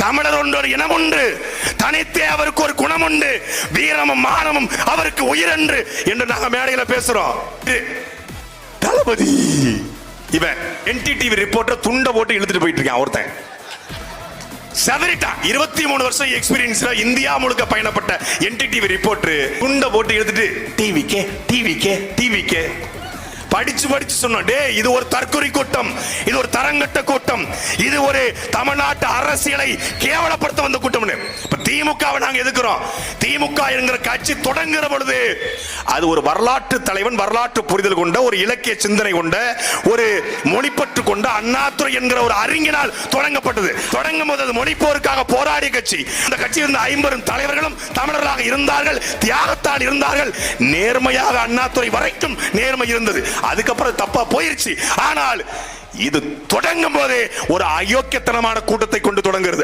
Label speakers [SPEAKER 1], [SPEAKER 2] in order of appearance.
[SPEAKER 1] தமிழர் ஒன்று இனம் உண்டு, தனித்தே அவருக்கு ஒரு குணம் உண்டு, வீரமும் மானமும் அவருக்கு உயிர் என்று நாங்க மேடையில பேசுறோம். தளபதி இவன் NDTV ரிப்போர்ட்டர் துண்ட போட்டு இழுத்துட்டு போயிட்டு இருக்கான். ஒருத்தன் சவரிட்டா 23 வருஷம் எக்ஸ்பீரியன்ஸ்ல இந்தியா முழுக்க பயணப்பட்ட NDTV ரிப்போர்ட்டர் துண்ட போட்டு இழுத்துட்டு டிவிக்கே படிச்சு சொன்னோம், டே இது ஒரு தற்கொலை கூட்டம், இது ஒரு தரங்கட்ட கூட்டம், இது ஒரு தமிழ்நாட்டு அரசியலை கேவலப்படுத்த வந்த கூட்டம். திமுகவை நாங்க எதுக்குறோம்? திமுக என்கிற கட்சி தொடங்குற பொழுது அது ஒரு வரலாற்று தலைவன், வரலாற்று புரிதல் கொண்ட, ஒரு இலக்கிய சிந்தனை கொண்ட, ஒரு மொழிப்பற்று கொண்ட அண்ணாதுரை என்கிற ஒரு அறிஞனால் தொடங்கப்பட்டது. தொடங்கும் போது அது மொழிப்போருக்காக போராடிய கட்சி. அந்த கட்சி இருந்த 50 தலைவர்களும் தமிழர்களாக இருந்தார்கள், தியாகத்தால் இருந்தார்கள். நேர்மையாக அண்ணாதுரை வரைக்கும் நேர்மை இருந்தது. அதுக்கப்புறம் தப்பா போயிருச்சு. ஆனால் இது தொடங்கும் போதே ஒரு அயோக்கியத்தனமான கூட்டத்தை கொண்டு தொடங்குகிறது.